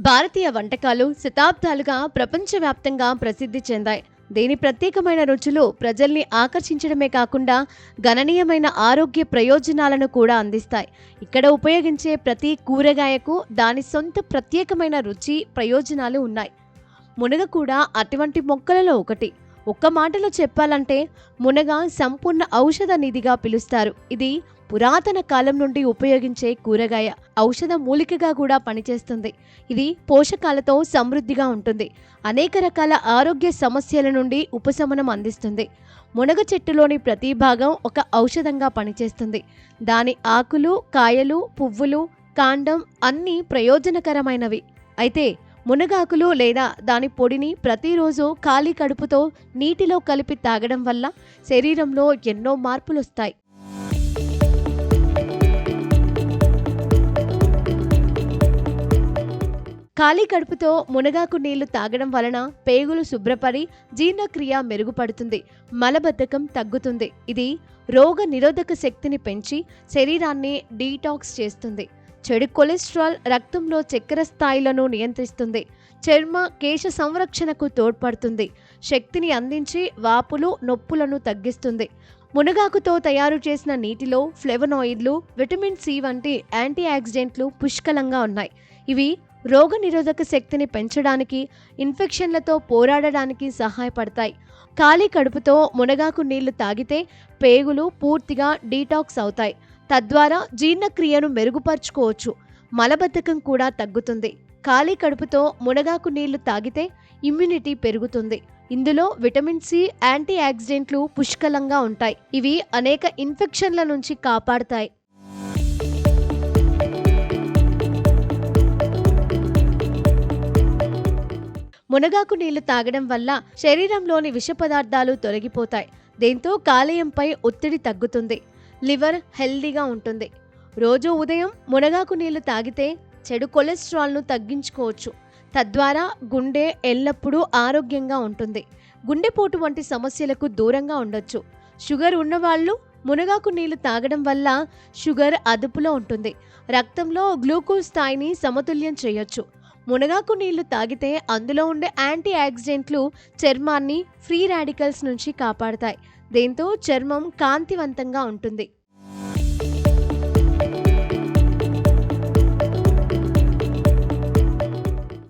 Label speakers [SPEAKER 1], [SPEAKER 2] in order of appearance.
[SPEAKER 1] భారతీయ వంటకాలు శతాబ్దాలుగా ప్రపంచవ్యాప్తంగా ప్రసిద్ధి చెందాయి. దీని ప్రత్యేకమైన రుచులు ప్రజల్ని ఆకర్షించడమే కాకుండా గణనీయమైన ఆరోగ్య ప్రయోజనాలను కూడా అందిస్తాయి. ఇక్కడ ఉపయోగించే ప్రతి కూరగాయకు దాని సొంత ప్రత్యేకమైన రుచి, ప్రయోజనాలు ఉన్నాయి. మునగ కూడా అటువంటి మొక్కలలో ఒకటి. ఒక్క మాటలో చెప్పాలంటే మునగ సంపూర్ణ ఔషధ నిధిగా పిలుస్తారు. ఇది పురాతన కాలం నుండి ఉపయోగించే కూరగాయ. ఔషధ మూలికగా కూడా పనిచేస్తుంది. ఇది పోషకాలతో సమృద్ధిగా ఉంటుంది. అనేక రకాల ఆరోగ్య సమస్యల నుండి ఉపశమనం అందిస్తుంది. మునగ చెట్టులోని ప్రతి భాగం ఒక ఔషధంగా పనిచేస్తుంది. దాని ఆకులు, కాయలు, పువ్వులు, కాండం అన్నీ ప్రయోజనకరమైనవి. అయితే మునగాకులు లేదా దాని పొడిని ప్రతిరోజు ఖాళీ కడుపుతో నీటిలో కలిపి తాగడం వల్ల శరీరంలో ఎన్నో మార్పులొస్తాయి. ఖాళీ కడుపుతో మునగాకు నీళ్లు తాగడం వలన పేగులు శుభ్రపడి జీర్ణక్రియ మెరుగుపడుతుంది. మలబద్ధకం తగ్గుతుంది. ఇది రోగ నిరోధక శక్తిని పెంచి శరీరాన్ని డీటాక్స్ చేస్తుంది. చెడు కొలెస్ట్రాల్, రక్తంలో చక్కెర స్థాయిలను నియంత్రిస్తుంది. చర్మ, కేశ సంరక్షణకు తోడ్పడుతుంది. శక్తిని అందించి వాపులు, నొప్పులను తగ్గిస్తుంది. మునగాకుతో తయారు చేసిన నీటిలో ఫ్లేవనాయిడ్లు, విటమిన్ సి వంటి యాంటీ ఆక్సిడెంట్లు పుష్కలంగా ఉన్నాయి. ఇవి రోగ నిరోధక శక్తిని పెంచడానికి, ఇన్ఫెక్షన్లతో పోరాడడానికి సహాయపడతాయి. ఖాళీ కడుపుతో మునగాకు నీళ్లు తాగితే పేగులు పూర్తిగా డీటాక్స్ అవుతాయి. తద్వారా జీర్ణక్రియను మెరుగుపరుచుకోవచ్చు. మలబద్ధకం కూడా తగ్గుతుంది. ఖాళీ కడుపుతో మునగాకు నీళ్లు తాగితే ఇమ్యూనిటీ పెరుగుతుంది. ఇందులో విటమిన్ సి, యాంటీ ఆక్సిడెంట్లు పుష్కలంగా ఉంటాయి. ఇవి అనేక ఇన్ఫెక్షన్ల నుంచి కాపాడతాయి. మునగాకు నీళ్లు తాగడం వల్ల శరీరంలోని విష పదార్థాలు తొలగిపోతాయి. దీంతో కాలేయంపై ఒత్తిడి తగ్గుతుంది. లివర్ హెల్దీగా ఉంటుంది. రోజు ఉదయం మునగాకు నీళ్లు తాగితే చెడు కొలెస్ట్రాల్ను తగ్గించుకోవచ్చు. తద్వారా గుండె ఎల్లప్పుడూ ఆరోగ్యంగా ఉంటుంది. గుండెపోటు వంటి సమస్యలకు దూరంగా ఉండొచ్చు. షుగర్ ఉన్నవాళ్ళు మునగాకు నీళ్లు తాగడం వల్ల షుగర్ అదుపులో ఉంటుంది. రక్తంలో గ్లూకోజ్ స్థాయిని సమతుల్యం చేయొచ్చు. మునగాకు నీళ్లు తాగితే అందులో ఉండే యాంటీ ఆక్సిడెంట్లు చర్మాన్ని ఫ్రీ రాడికల్స్ నుంచి కాపాడతాయి. దీంతో చర్మం కాంతివంతంగా ఉంటుంది.